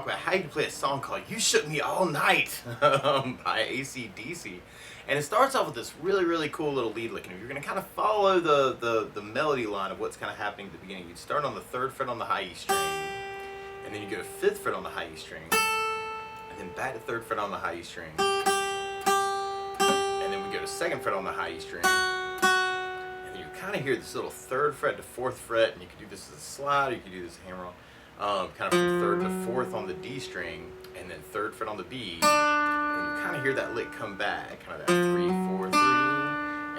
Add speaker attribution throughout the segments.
Speaker 1: talk about how you can play a song called "You Shook Me All Night" by AC/DC. And it starts off with this really, really cool little lead lick. And if you're going to kind of follow the melody line of what's kind of happening at the beginning, you'd start on the 3rd fret on the high E string, and then you go to 5th fret on the high E string, and then back to 3rd fret on the high E string, and then we go to 2nd fret on the high E string, and then you kind of hear this little 3rd fret to 4th fret, and you can do this as a slide, or you can do this hammer on, kind of from 3rd to 4th on the D string, and then 3rd fret on the B. Kind of hear that lick come back, kind of that 3, 4, 3,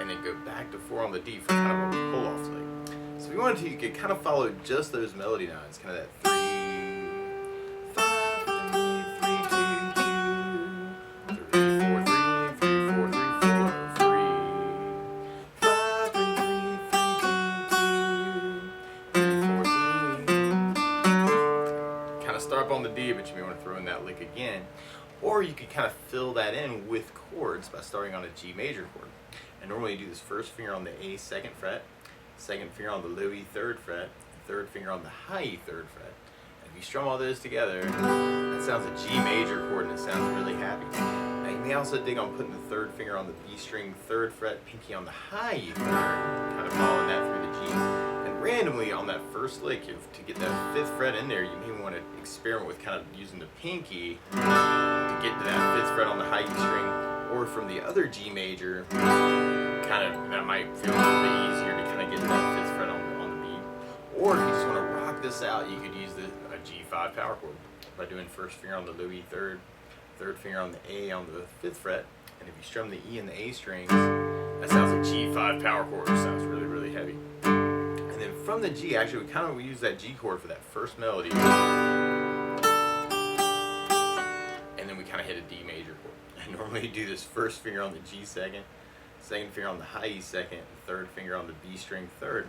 Speaker 1: and then go back to 4 on the D for kind of a pull-off lick. So if you wanted to, you could kind of follow just those melody lines, kind of that 3, 5, 3, 3, 2, 2, 3, 4, 3, 3, 4, 3, 4, 3, 5, 3, 3, 3, 2, 2, 3, 4, 3. Kind of start up on the D, but you may want to throw in that lick again. Or you could kind of fill that in with chords by starting on a G major chord. And normally you do this 1st finger on the A 2nd fret, 2nd finger on the low E 3rd fret, 3rd finger on the high E 3rd fret. And if you strum all those together, that sounds a G major chord and it sounds really happy. Now you may also dig on putting the 3rd finger on the B string 3rd fret, pinky on the high E 3rd, kind of following that through the G. Randomly on that first lick, to get that 5th fret in there, you may want to experiment with kind of using the pinky to get to that 5th fret on the high E string, or from the other G major, kind of that might feel a little bit easier to kind of get to that 5th fret on the B. Or if you just want to rock this out, you could use a G5 power chord by doing 1st finger on the low E 3rd, 3rd finger on the A on the 5th fret, and if you strum the E and the A strings, that sounds like G5 power chord, which sounds really, really heavy. And then from the G, actually, we use that G chord for that first melody. And then we kind of hit a D major chord. And normally you do this 1st finger on the G 2nd, 2nd finger on the high E 2nd, 3rd finger on the B string 3rd.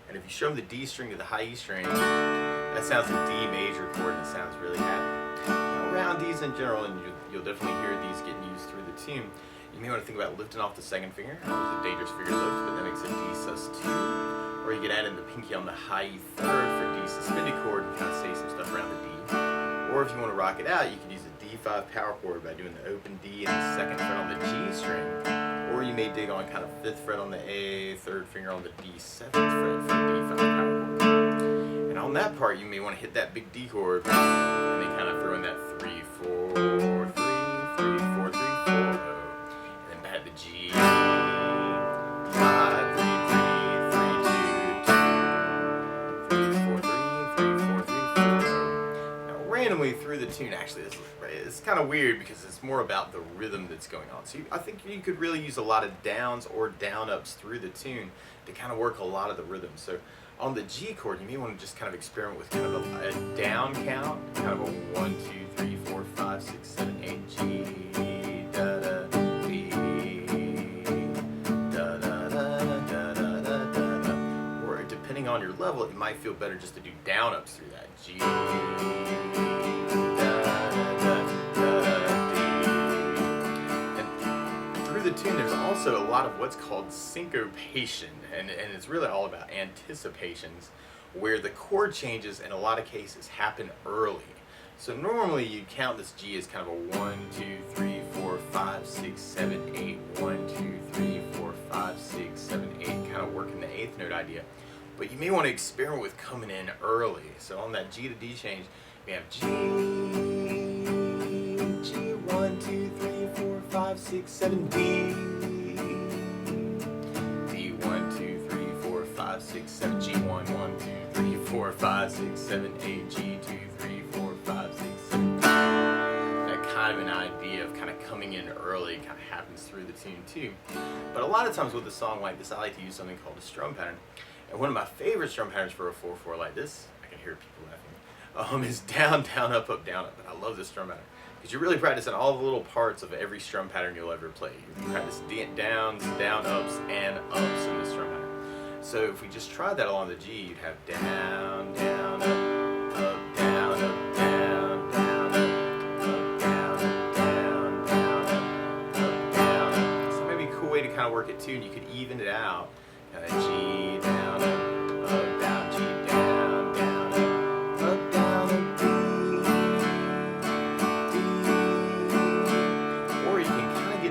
Speaker 1: And if you strum the D string to the high E string, that sounds a D major chord and it sounds really happy. Now, around Ds in general, and you'll definitely hear these getting used through the tune, you may want to think about lifting off the 2nd finger. It's a dangerous finger lift, but that makes a D sus2. Or you could add in the pinky on the high E 3rd for D suspended chord and kind of say some stuff around the D. Or if you want to rock it out, you could use a D5 power chord by doing the open D and the 2nd fret on the G string. Or you may dig on kind of 5th fret on the A, 3rd finger on the D 7th fret for a D5 power chord. And on that part, you may want to hit that big D chord and then kind of throw in that 3, 4, 3, 3, 4, 3, 4, and then back to G. 5, 3, 3, 4, 3, 3, 4, 3, 4. Now, randomly through the tune, actually, it's kind of weird because it's more about the rhythm that's going on. So I think you could really use a lot of downs or down ups through the tune to kind of work a lot of the rhythm. So on the G chord, you may want to just kind of experiment with kind of a down count, kind of a 1, 2, 3, 4, 5, 6, 7, 8, G, da da, B, da da da da da da da. Or depending on your level, it might feel better just to do down ups through that. G, the tune, there's also a lot of what's called syncopation, and it's really all about anticipations, where the chord changes in a lot of cases happen early. So normally you count this G as kind of a 1, 2, 3, 4, 5, 6, 7, 8, 1, 2, 3, 4, 5, 6, 7, 8, kind of working the 8th note idea. But you may want to experiment with coming in early. So on that G to D change, we have G, 1, 2, 3, 4, 5, 6, 7, D, D, 1, 2, 3, 4, 5, 6, 7, G, 1, 1, 2, 3, 4, 5, 6, 7, 8, G, 2, 3, 4, 5, 6, 7, D. That kind of an idea of kind of coming in early kind of happens through the tune too. But a lot of times with a song like this, I like to use something called a strum pattern. And one of my favorite strum patterns for a 4/4 like this, I can hear people laughing, is down, down, up, down, up. And I love this strum pattern because you're really practicing all the little parts of every strum pattern you'll ever play. You practice downs, down, ups, and ups in the strum pattern. So if we just tried that along the G, you'd have down, down, up, down, up, down, down, up, down, up, down, down, up, down, up. So maybe a cool way to kind of work it too, and you could even it out. Kind of G, down, up, down, G, down, down, up, down, up, D.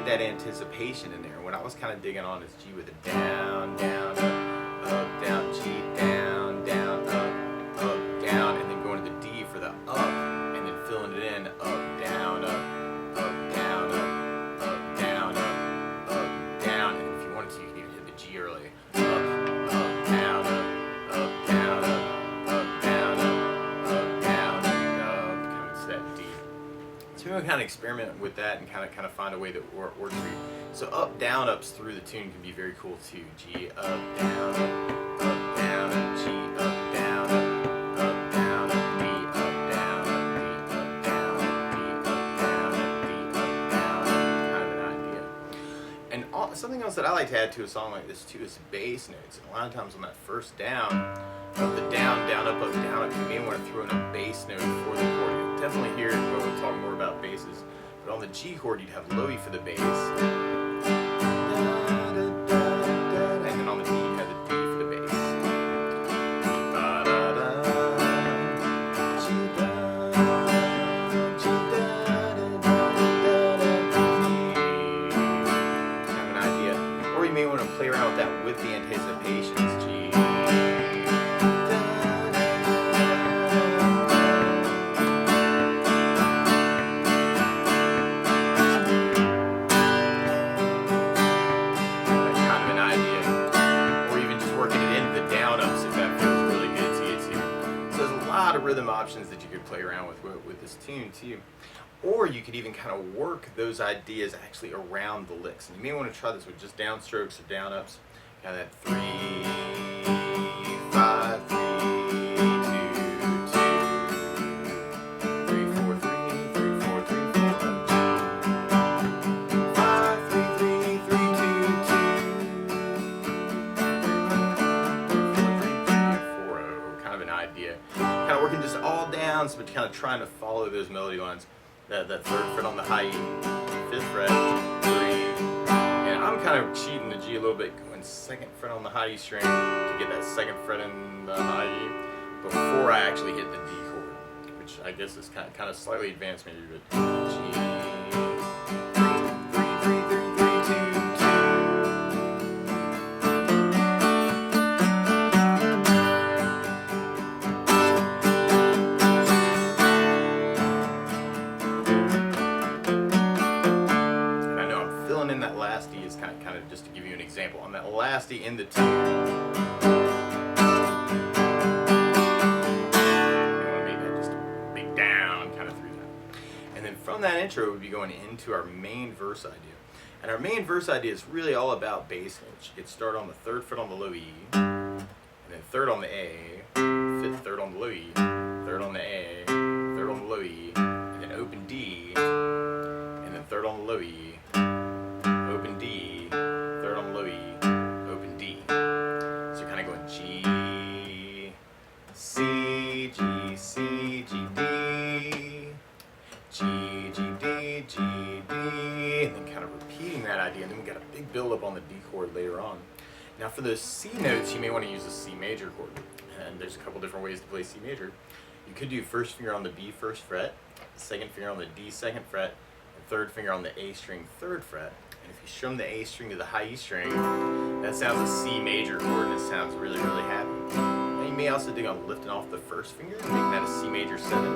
Speaker 1: that anticipation in there. When I was kind of digging on this G with a down, down, up, down, G, down, down, up, down, and then going to the D for the up, and then filling it in, up, down, down, down, down, and if you wanted to, you could even hit the G early. Up, down, down, down, down, coming to that D. So we're gonna kind of experiment with that and kind of find a way that works for you. So up, down, ups through the tune can be very cool too. G, up, down, G, up, down, down, D, up, down, D, up, down, D, up, down, D, up, down, kind of an idea. And something else that I like to add to a song like this too is bass notes. And a lot of times on that first down, of the down, down, up, down, you may want to throw in a bass note for the chord. You'll definitely hear it when we talk more about basses. But on the G chord, you'd have low E for the bass. And then on the D, you'd have the D for the bass. Have an idea. Or you may want to play around with that with the anticipations. G. Rhythm options that you could play around with this tune too. Or you could even kind of work those ideas actually around the licks. And you may want to try this with just downstrokes or down ups. Kind of that 3, 5, 3, 2, 2, 3, 4, 3, 3, 4, 3, 4, 5, 3, 3, 3, 2, 2, 3, 4, 3, 4, kind of an idea. Kind of working just all downs, but kind of trying to follow those melody lines. That third fret on the high E, fifth fret, 3, and I'm kind of cheating the G a little bit, going second fret on the high E string to get that second fret in the high E before I actually hit the D chord, which I guess is kind of slightly advanced maybe, but G. Kind of just to give you an example, on that last D in the tune, you want to make that just a big down kind of through that. And then from that intro, we'd be going into our main verse idea. And our main verse idea is really all about bass notes. It starts on the third fret on the low E, and then third on the A, fifth third on the low E, third on the A, third on the low E, and then open D, and then third on the low E, open D, third on the low E, open D. So you're kind of going G, C, G, C, G, D, G, G, D, G, D, and then kind of repeating that idea. And then we got a big build up on the D chord later on. Now for those C notes, you may want to use a C major chord. And there's a couple different ways to play C major. You could do first finger on the B first fret, second finger on the D second fret, and third finger on the A string third fret. And if you strum the A string to the high E string, that sounds a C major chord, and it sounds really, really happy. And you may also dig on lifting off the first finger and making that a C major 7,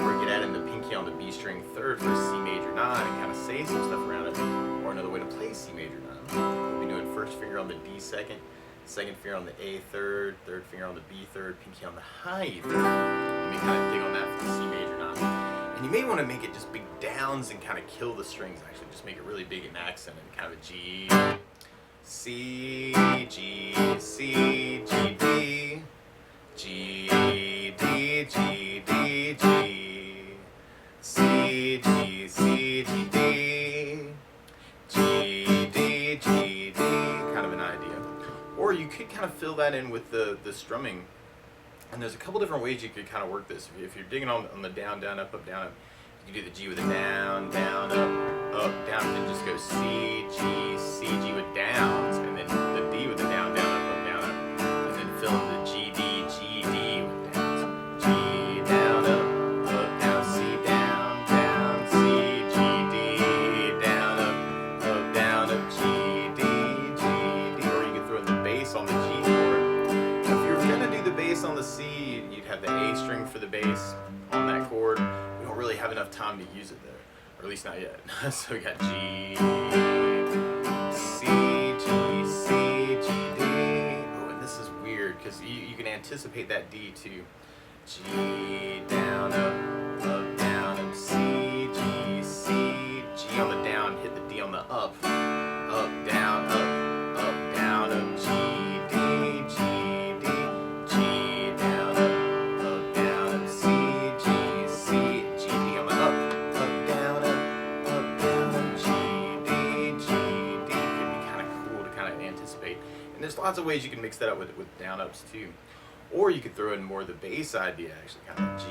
Speaker 1: or you could add in the pinky on the B string third for a C major 9 and kind of say some stuff around it. Or another way to play C major 9. We'll be doing first finger on the D second, second finger on the A third, third finger on the B third, pinky on the high E third. You may kind of dig on that for the C major 9. And you may want to make it just big downs and kind of kill the strings, actually. Just make it really big in accent and kind of a G, C, G, C, G, D, G, D, G, D, G, C, G, C, G, D, G, D, G, D, kind of an idea. Or you could kind of fill that in with the strumming. And there's a couple different ways you could kind of work this. If you're digging on the down, down, up, down, up, you can do the G with a down, down, up, down, and then just go C, G, C, G with downs, and then the D with the down, down, up, and then fill in the G, D, G, D with downs. G, down, up, down, C, down, C, G, D, down, up, or at least not yet. So we got G, C, G, C, G, D. Oh, and this is weird because you can anticipate that D too. G, down, up, C, G, C, G on the down, hit the D on the up, down, up, G, D, G, D, G, down, up, down, C, G, C, G, D on the up, down, G, D, G, D. Could be kind of cool to kind of anticipate. And there's lots of ways you can mix that up with down ups too. Or you could throw in more of the bass idea, actually, kind of G,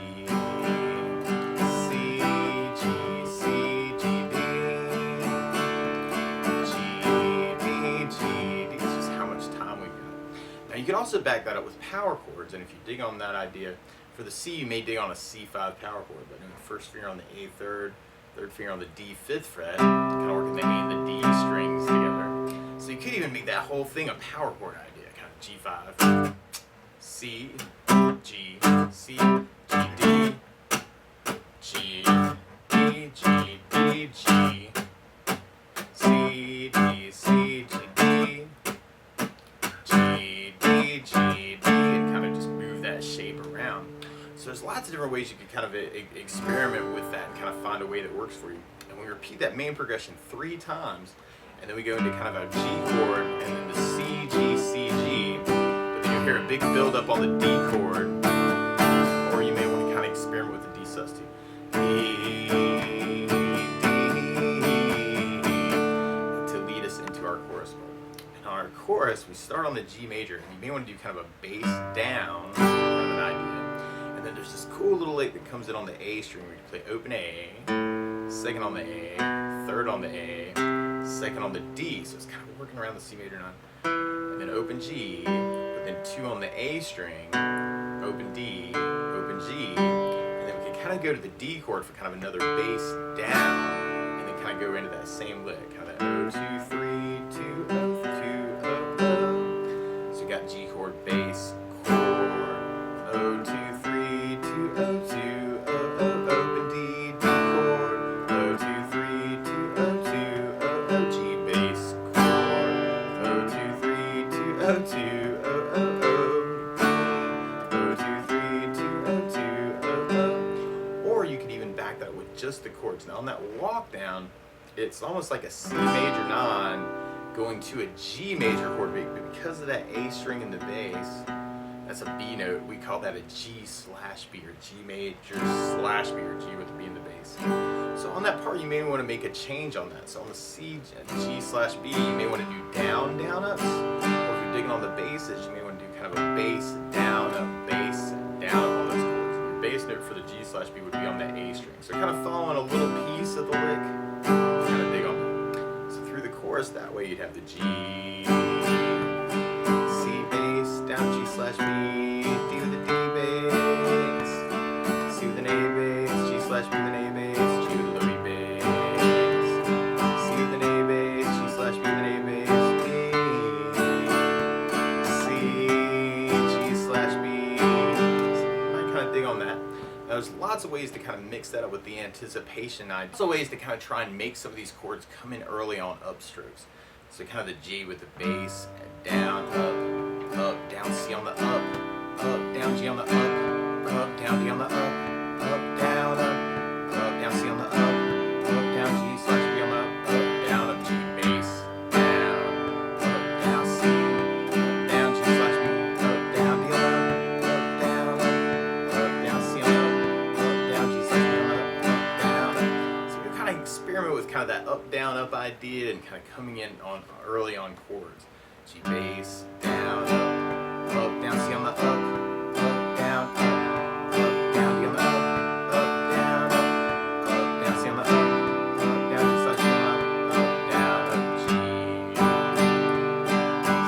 Speaker 1: C, G, C, G, D, G, D, G, D. It's just how much time we've got. Now you can also back that up with power chords, and if you dig on that idea, for the C you may dig on a C5 power chord, but in the first finger on the A third finger on the D 5th fret, kind of working the A and the D strings together. So you could even make that whole thing a power chord idea, kind of G5. C, G, C, G, D, G, D, G, D, G, C, D, C, G, D, G, D, G, D, and kind of just move that shape around. So there's lots of different ways you can kind of experiment with that and kind of find a way that works for you. And we repeat that main progression 3 times, and then we go into kind of a G chord, and then the C, G, C, G. Hear a big build up on the D chord, or you may want to kind of experiment with the D sus too. D, to lead us into our chorus part. And on our chorus, we start on the G major, and you may want to do kind of a bass down, kind of an idea. And then there's this cool little lick that comes in on the A string where you play open A, second on the A, third on the A, second on the D. So it's kind of working around the C major 9, and then open G. Then 2 on the A string, open D, open G, and then we can kind of go to the D chord for kind of another bass down, and then kind of go into that same lick, kind of that O 2 3 2 O 2 O O. So we got G chord, bass, chord, O 2 3 2 O 2 O O, open D, D chord, O 2 3 2 O 2 O O, G bass, chord, O 2 3 2 O 2. Just the chords. Now on that walk down, it's almost like a C major 9 going to a G major chord, but because of that A string in the bass, that's a B note. We call that a G/B or G major/B or G with the B in the bass. So on that part, you may want to make a change on that. So on the C, G/B, you may want to do down ups, or if you're digging on the basses, you may want to do kind of a bass down up on those chords. Bass note for the G/B would be on the A string. So kind of following a little piece of the lick, kind of dig on that. So through the chorus that way you'd have the G, C bass, down G/B, D with the D bass, C with an A bass, G/B with an A bass, G with a low E bass, C with an A bass, G/B with an A bass, D, C, G/B. So I kind of dig on that. Now, there's lots of ways to kind of mix that up with the anticipation. Lots of ways to kind of try and make some of these chords come in early on upstrokes. So kind of the G with the bass, down, up, down, C on the up, down, G on the up, down, D on the up, down, C on the up, down, G/B on the up, down, G bass, down, C, down, G/B, down, D on the down, C on the down, G/B on the down. So we're kind of experiment with kind of that up idea and kind of coming in on early on chords. G bass, down, down, C on the up, down, down, D on the up, down, down, C on the up, down, G/B on the down, G,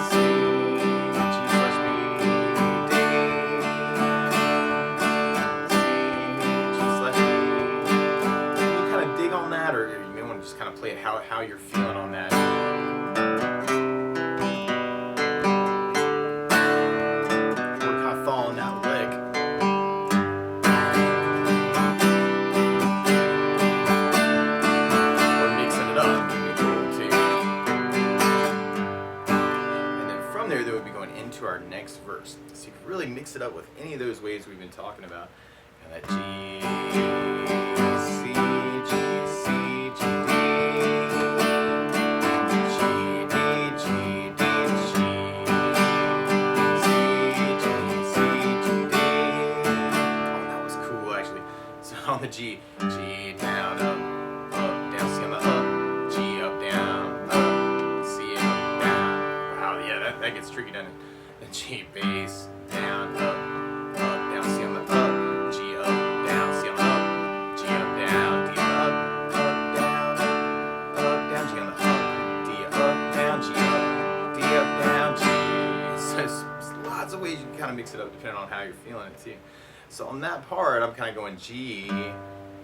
Speaker 1: C, G/B, D, C, G/B. You kind of dig on that, or you may want to just kind of play it how you're feeling on that. first. So you can really mix it up with any of those ways we've been talking about. And that G, C, G, C, G, D, G, D, G, D, G, C, G, C, G, D. Oh, that was cool actually. So on the G, G down, up, down, C on the up, G up, down, up, C up, down. Wow, yeah, that gets tricky, doesn't it? Then G bass, down, up, down, C on the up, G up, down, C on the up, G up, down, D up, down, G on the up, D up, down, G up, D up, down, G. So there's lots of ways you can kind of mix it up depending on how you're feeling it too. So on that part, I'm kind of going G,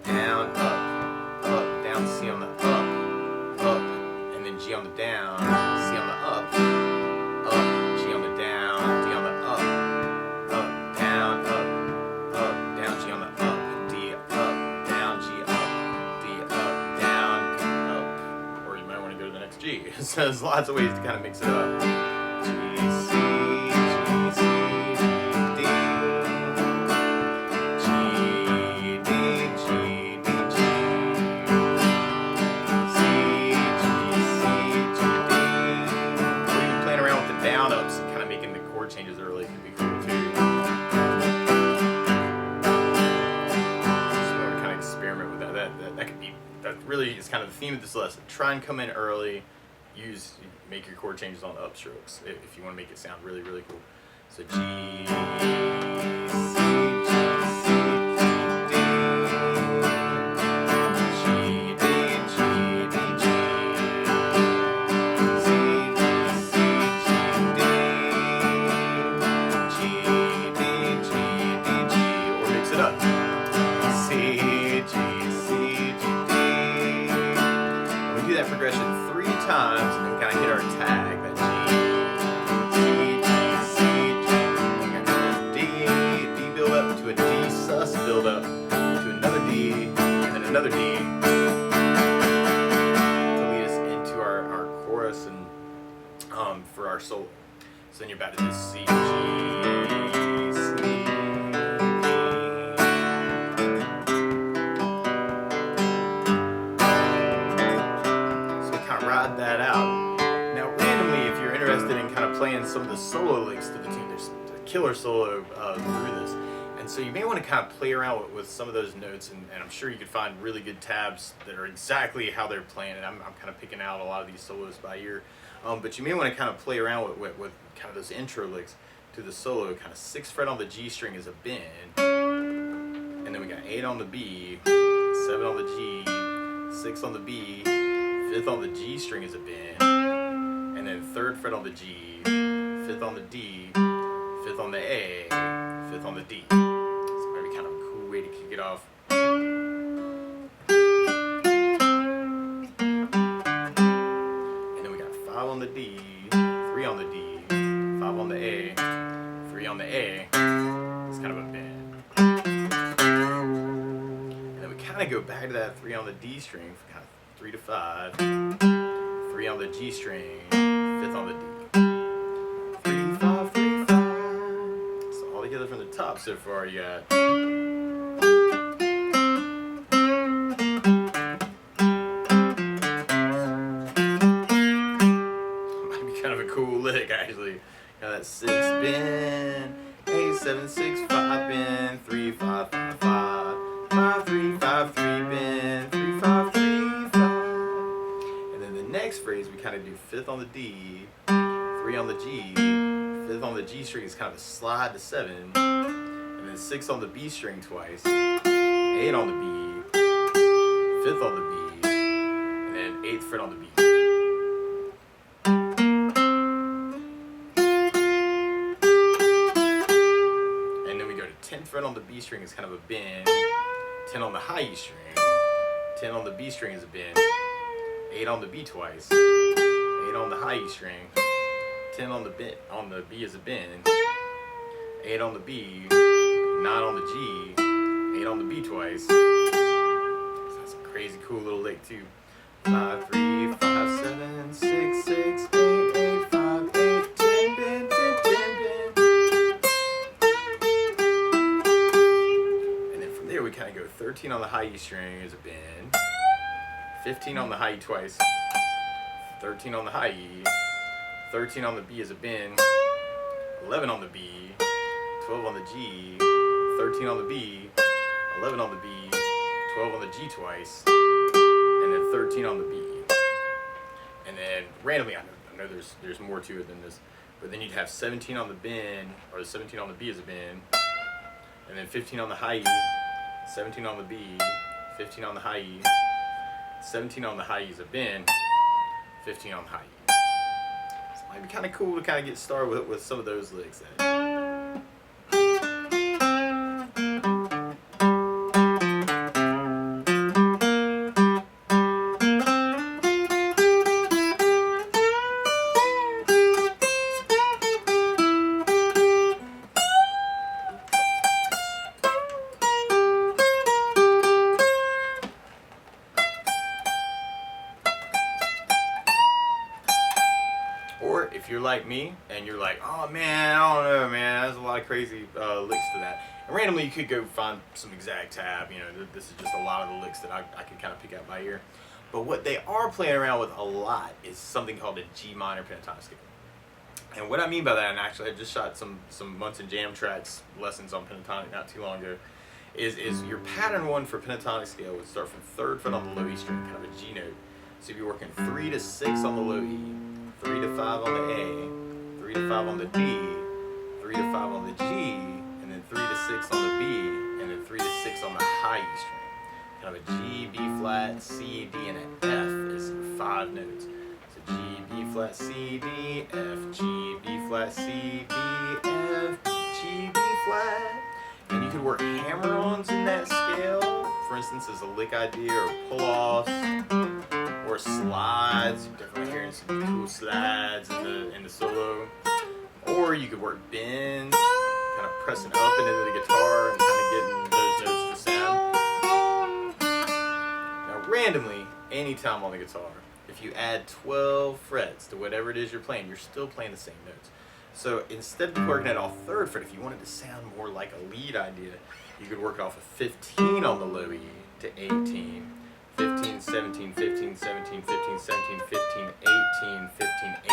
Speaker 1: down, up, down, C on the up, and then G on the down, C on the up, G on the down, D on the up, down, down, G on the up, D up, down, G up, D up, down, up. Or you might want to go to the next G. So there's lots of ways to kind of mix it up. G, C, G, C, D, G, D, G, D, G, C, G, C, G, D. Or even playing around with the down ups and kind of making the chord changes early can be cool too. So to kind of experiment with that could be, that really is kind of the theme of this lesson. Try and come in early, make your chord changes on the upstrokes if you want to make it sound really, really cool. So G, C, G, C, D, G, D, G, D, G, C, G, C, G, D, G, D, G, D, G, or mix it up. C, G, C, G, D. And we do that progression 3 times, and then we kind of hit our tag, that G, C, G. We got D build up to a D sus build up to another D, and then another D to lead us into our chorus and for our solo. So then you're about to do C, G, C, D. So we kind of ride that out. Now randomly, if you're interested in kind of playing some of the solo licks to the tune, there's a killer solo through this. And so you may want to kind of play around with some of those notes, and I'm sure you could find really good tabs that are exactly how they're playing it. I'm kind of picking out a lot of these solos by ear. But you may want to kind of play around with kind of those intro licks to the solo. Kind of 6th fret on the G string is a bend, and then we got 8 on the B, 7 on the G, 6 on the B, 5th on the G string is a bend, and then 3rd fret on the G, 5th on the D, 5th on the A, 5th on the D. So maybe kind of a cool way to kick it off. And then we got 5 on the D, 3 on the D, 5 on the A, 3 on the A. It's kind of a bend. And then we kind of go back to that 3 on the D string for kind of 3 to 5, 3 on the G string, 5th on the D. 3, 5, 3, 5. So all together from the top so far you got. Might be kind of a cool lick actually. Got that 6 bend, 8, 7, 6, 5 bend, 3, 5, 5, 5, 5, 3, 5, 3 bend, 3, 5, 3, 5. And then the next phrase we kind of do 5th on the D, 3 on the G, 5th on the G string is kind of a slide to 7, and then 6 on the B string twice, 8 on the B, 5th on the B, and then 8th fret on the B. And then we go to 10th fret on the B string is kind of a bend, 10 on the high E string, 10 on the B string is a bend, 8 on the B twice, 8 on the high E string, 10 on the B is a bend, 8 on the B, 9 on the G, 8 on the B twice. So that's a crazy cool little lick too. 5, 3, 5, 7, 6, 6, 8, 8, 5, 8, 10 bend, 10 bend. E string is a bend, 15 on the high E twice, 13 on the high E, 13 on the B is a bend, 11 on the B, 12 on the G, 13 on the B, 11 on the B, 12 on the G twice, and then 13 on the B. And then randomly, I know there's more to it than this, but then you'd have 17 on the bend, or 17 on the B is a bend, and then 15 on the high E, 17 on the B, 15 on the high E, 17 on the high E is a bend, 15 on the high E. So it might be kind of cool to kind of get started with some of those licks. Or if you're like me and you're like, oh man, I don't know, man, there's a lot of crazy licks to that. And randomly you could go find some exact tab, you know, this is just a lot of the licks that I can kind of pick out by ear. But what they are playing around with a lot is something called a G minor pentatonic scale. And what I mean by that, and actually I just shot some Munson Jam tracks lessons on pentatonic not too long ago, is your pattern one for pentatonic scale would start from 3rd fret on the low E string, kind of a G note. So if you're working 3 to 6 on the low E, 3 to 5 on the A, 3 to 5 on the D, 3 to 5 on the G, and then 3 to 6 on the B, and then 3 to 6 on the high E string. Kind of a G, B flat, C, D, and an F is your 5 notes. So G, B flat, C, D, F, G, B flat, C, D, F, G, B flat. And you could work hammer-ons in that scale, for instance, as a lick idea, or pull-offs, or slides. You're definitely hearing some cool slides in the solo. Or you could work bends, kind of pressing up and into the guitar and kind of getting those notes to sound. Now randomly, anytime on the guitar, if you add 12 frets to whatever it is you're playing, you're still playing the same notes. So instead of working it off 3rd fret, if you wanted to sound more like a lead idea, you could work it off of 15 on the low E to 18. 15, 17, 15, 17, 15, 17, 15, 18, 15, 18.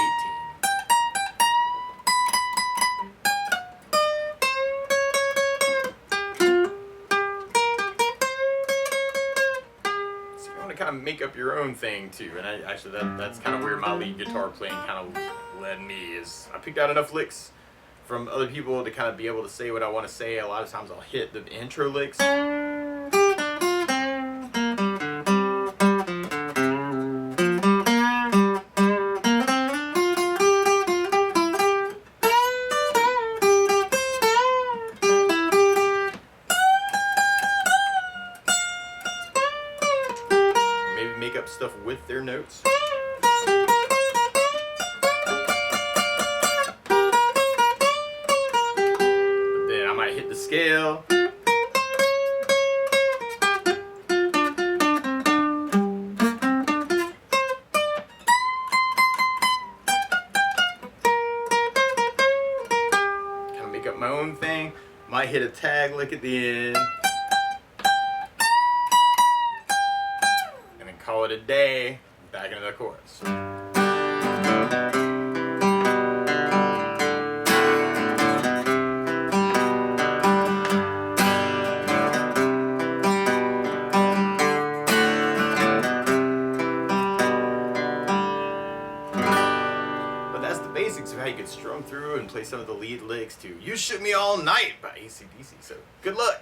Speaker 1: So you want to kind of make up your own thing too, and that's kind of where my lead guitar playing kind of led me, is I picked out enough licks from other people to kind of be able to say what I want to say. A lot of times I'll hit the intro licks, make up stuff with their notes. But then I might hit the scale. Kind of make up my own thing. Might hit a tag lick at the end. Call it a day, back into the chorus. But that's the basics of how you could strum through and play some of the lead licks to "You Shook Me All Night" by AC/DC. So good luck.